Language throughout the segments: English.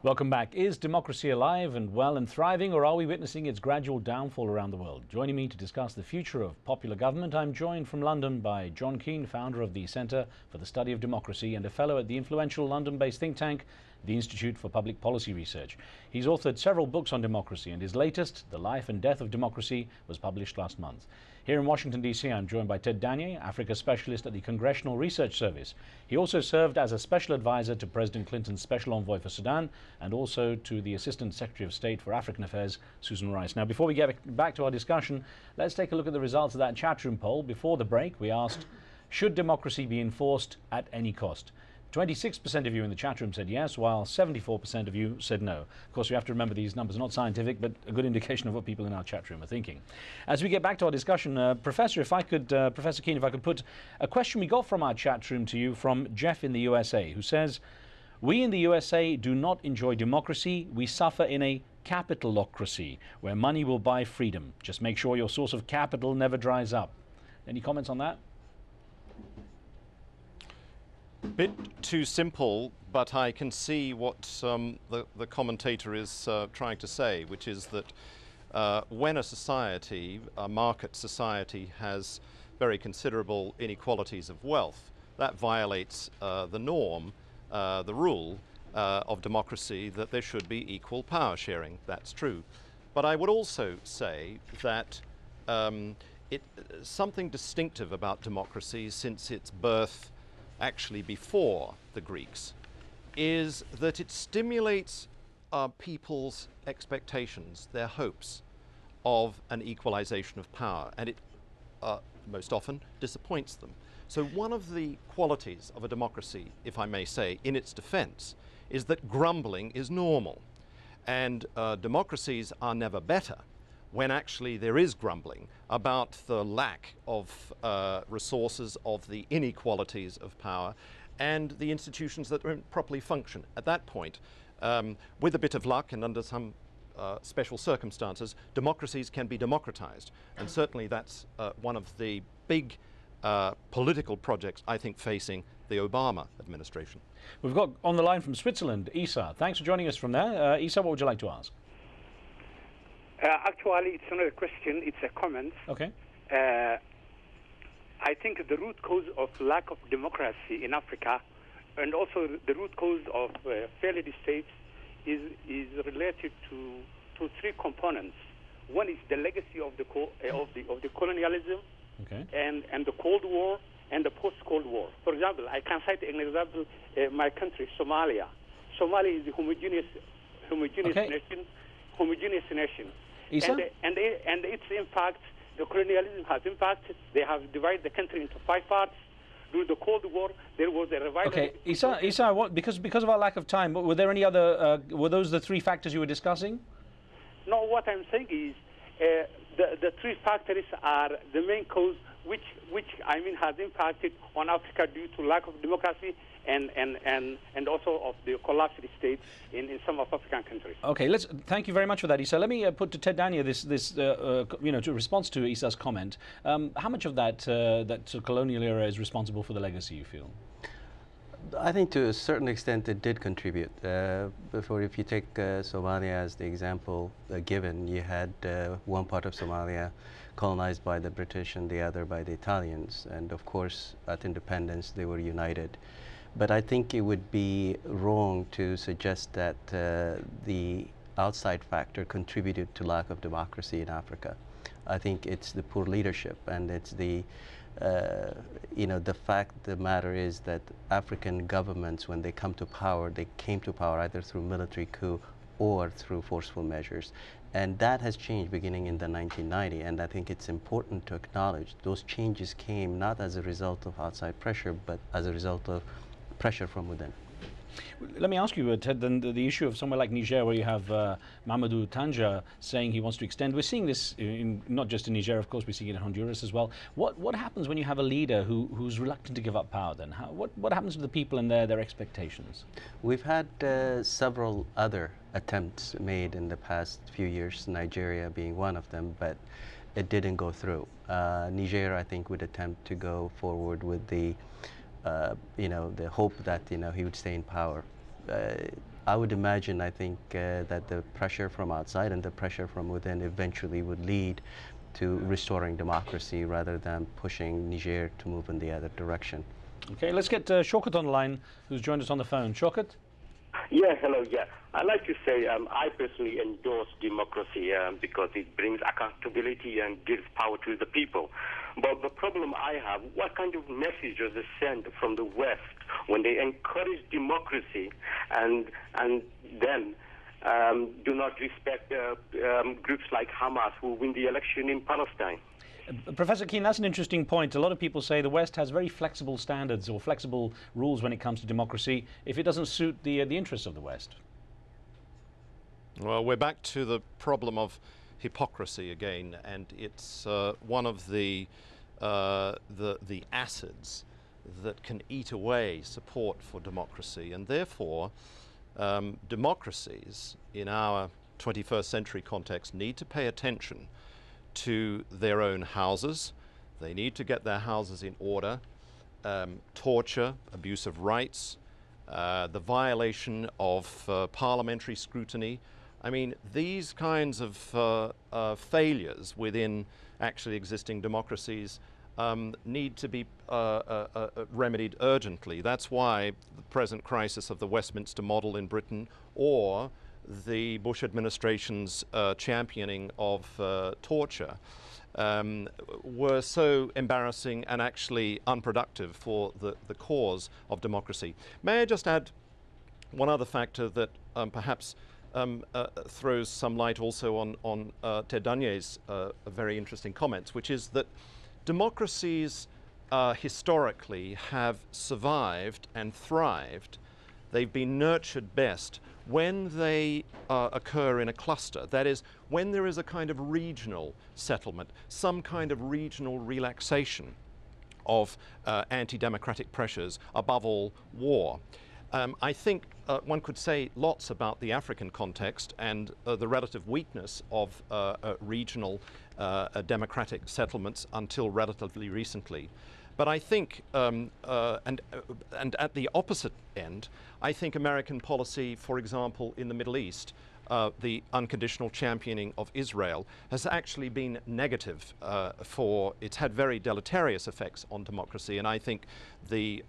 Welcome back. Is democracy alive and well and thriving, or are we witnessing its gradual downfall around the world? Joining me to discuss the future of popular government, I'm joined from London by John Keane, founder of the Centre for the Study of Democracy and a fellow at the influential London-based think tank, the Institute for Public Policy Research. He's authored several books on democracy, and his latest, The Life and Death of Democracy, was published last month. Here in Washington, D.C., I'm joined by Ted Danier, Africa Specialist at the Congressional Research Service. He also served as a special advisor to President Clinton's Special Envoy for Sudan and also to the Assistant Secretary of State for African Affairs, Susan Rice. Now, before we get back to our discussion, let's take a look at the results of that chatroom poll. Before the break, we asked, should democracy be enforced at any cost? 26% of you in the chat room said yes, while 74% of you said no. Of course, we have to remember these numbers are not scientific, but a good indication of what people in our chat room are thinking. As we get back to our discussion, Professor Keane, if I could put a question we got from our chat room to you from Jeff in the USA, who says, we in the USA do not enjoy democracy. We suffer in a capitalocracy, where money will buy freedom. Just make sure your source of capital never dries up. Any comments on that? Bit too simple, but I can see what the commentator is trying to say, which is that when a society, a market society, has very considerable inequalities of wealth, that violates the norm, the rule of democracy, that there should be equal power sharing. That's true. But I would also say that something distinctive about democracy since its birth actually before the Greeks, is that it stimulates people's expectations, their hopes of an equalization of power, and it most often disappoints them. So one of the qualities of a democracy, if I may say, in its defense, is that grumbling is normal. And democracies are never better when actually there is grumbling about the lack of resources, of the inequalities of power, and the institutions that don't properly function. At that point, with a bit of luck and under some special circumstances, democracies can be democratized. And certainly that's one of the big political projects, I think, facing the Obama administration. We've got on the line from Switzerland, Isa. Thanks for joining us from there. Isa, what would you like to ask? Actually, it's not a question, it's a comment. Okay. I think the root cause of lack of democracy in Africa, and also the root cause of failed states, is related to three components. One is the legacy of the colonialism, okay, and the Cold War and the post-Cold War. For example, I can cite an example, my country, Somalia. Somalia is a homogeneous nation. Isa? And its impact, the colonialism has impact. They have divided the country into 5 parts. During the Cold War, there was a revival. Okay, Isa, what, because of our lack of time, were there any other, were those the 3 factors you were discussing? No, what I'm saying is the 3 factors are the main cause which I mean has impacted on Africa due to lack of democracy and also of the collapsed states in some of African countries. Okay, thank you very much for that, Isa. Let me put to Ted Danier to response to Isa's comment. How much of that colonial era is responsible for the legacy, you feel? I think to a certain extent it did contribute. If you take Somalia as the example given, you had one part of Somalia colonized by the British and the other by the Italians, and of course at independence they were united. But I think it would be wrong to suggest that the outside factor contributed to lack of democracy in Africa. I think it's the poor leadership, and it's the the fact of the matter is that African governments, when they come to power, they came to power either through military coup or through forceful measures. And that has changed beginning in the 1990s, and I think it's important to acknowledge those changes came not as a result of outside pressure, but as a result of pressure from within. Let me ask you, Ted, then the issue of somewhere like Niger, where you have Mamadou Tanja saying he wants to extend. We're seeing this not just in Niger, of course, we're seeing it in Honduras as well. What happens when you have a leader who's reluctant to give up power then? What happens to the people and their expectations? We've had several other attempts made in the past few years, Nigeria being one of them, but it didn't go through. Niger, I think, would attempt to go forward with the the hope that he would stay in power. I would imagine, I think, that the pressure from outside and the pressure from within eventually would lead to restoring democracy rather than pushing Niger to move in the other direction. Okay, let's get Shaukat on the line, who's joined us on the phone. Shaukat? Yeah, hello, yeah. I'd like to say I personally endorse democracy because it brings accountability and gives power to the people. But the problem I have, what kind of message does it send from the West when they encourage democracy and then do not respect groups like Hamas who win the election in Palestine? Professor Keen, that's an interesting point. A lot of people say the West has very flexible standards or flexible rules when it comes to democracy if it doesn't suit the interests of the West. Well, we're back to the problem of hypocrisy again, and it's one of the acids that can eat away support for democracy, and therefore democracies in our 21st century context need to pay attention to their own houses. They need to get their houses in order. Torture, abuse of rights, the violation of parliamentary scrutiny. I mean, these kinds of failures within actually existing democracies need to be remedied urgently. That's why the present crisis of the Westminster model in Britain, or the Bush administration's championing of torture, were so embarrassing and actually unproductive for the cause of democracy. May I just add one other factor that perhaps throws some light also on Ted Danye's very interesting comments, which is that democracies historically have survived and thrived. They've been nurtured best when they occur in a cluster. That is, when there is a kind of regional settlement, some kind of regional relaxation of anti-democratic pressures, above all war. I think one could say lots about the African context and the relative weakness of regional democratic settlements until relatively recently. But I think, and at the opposite end, I think American policy, for example, in the Middle East, the unconditional championing of Israel, has actually been negative it's had very deleterious effects on democracy. And I think the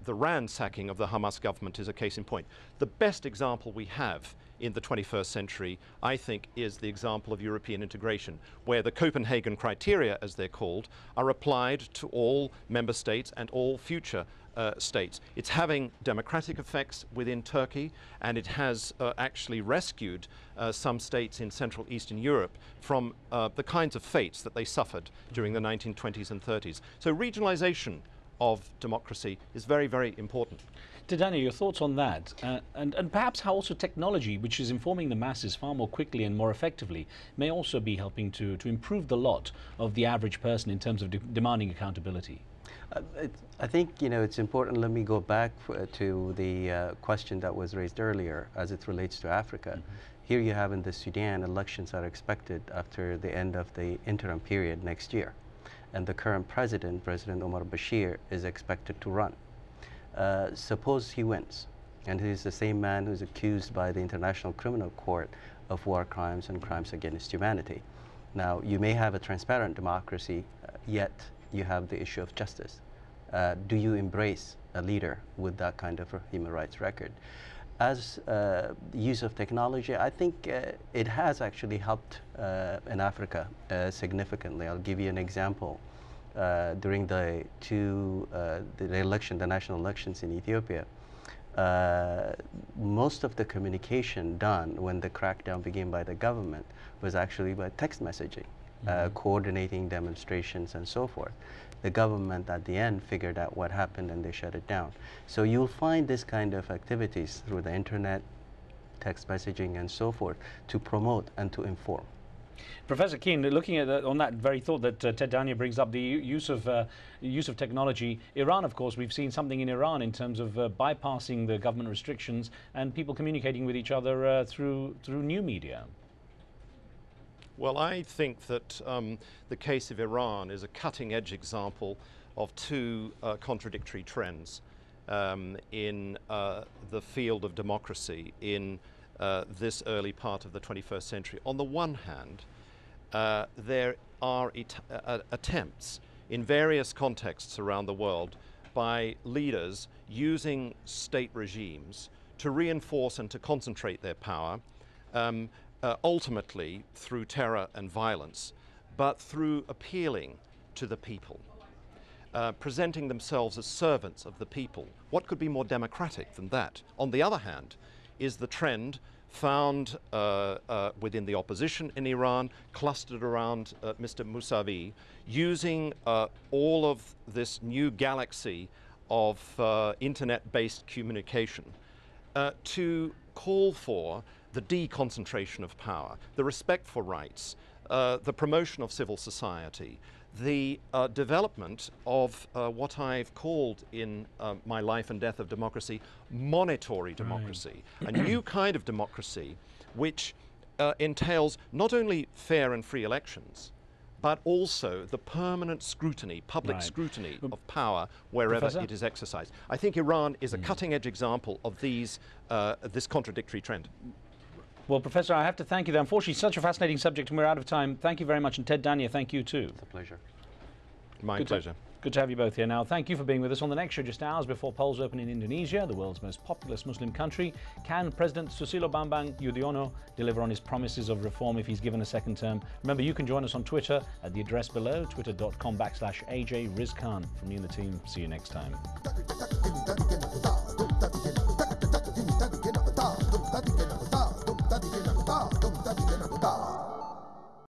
ransacking of the Hamas government is a case in point. The best example we have in the 21st century, I think, is the example of European integration, where the Copenhagen criteria, as they're called, are applied to all member states and all future states. It's having democratic effects within Turkey, and it has actually rescued some states in Central Eastern Europe from the kinds of fates that they suffered during the 1920s and 30s. So regionalization of democracy is very, very important. Tedania, your thoughts on that, and perhaps how also technology, which is informing the masses far more quickly and more effectively, may also be helping to improve the lot of the average person in terms of demanding accountability. I think, it's important. Let me go back to the question that was raised earlier as it relates to Africa. Mm-hmm. Here you have in the Sudan, elections are expected after the end of the interim period next year. And the current president, President Omar Bashir, is expected to run. Suppose he wins, and he's the same man who's accused by the International Criminal Court of war crimes and crimes against humanity. Now, you may have a transparent democracy, yet you have the issue of justice. Do you embrace a leader with that kind of a human rights record? As use of technology, I think it has actually helped in Africa significantly. I'll give you an example. During the national elections in Ethiopia, most of the communication done when the crackdown began by the government was actually by text messaging, coordinating demonstrations and so forth. The government at the end figured out what happened and they shut it down. So you'll find this kind of activities through the internet, text messaging and so forth to promote and to inform. Professor Keen, looking at on that very thought that Ted Dania brings up, the use of technology, Iran, of course, we've seen something in Iran in terms of bypassing the government restrictions and people communicating with each other through new media. Well, I think that the case of Iran is a cutting-edge example of two contradictory trends. in the field of democracy in this early part of the 21st century. On the one hand, there are attempts in various contexts around the world by leaders using state regimes to reinforce and to concentrate their power, ultimately through terror and violence, but through appealing to the people, presenting themselves as servants of the people. What could be more democratic than that? On the other hand, is the trend found within the opposition in Iran, clustered around Mr. Mousavi, using all of this new galaxy of internet-based communication to call for the deconcentration of power, the respect for rights, the promotion of civil society, the development of what I've called in my Life and Death of Democracy, monitory democracy, a new kind of democracy which entails not only fair and free elections, but also the permanent scrutiny, public scrutiny of power wherever Professor? it is exercised. I think Iran is a cutting-edge example of this contradictory trend. Well, Professor, I have to thank you there. Unfortunately, such a fascinating subject and we're out of time. Thank you very much. And Ted Dania, thank you too. It's a pleasure. My pleasure. Good to have you both here. Now, thank you for being with us. On the next show, just hours before polls open in Indonesia, the world's most populous Muslim country, can President Susilo Bambang Yudhoyono deliver on his promises of reform if he's given a second term? Remember, you can join us on Twitter at the address below, twitter.com/AJ Riz Khan. From me and the team, see you next time.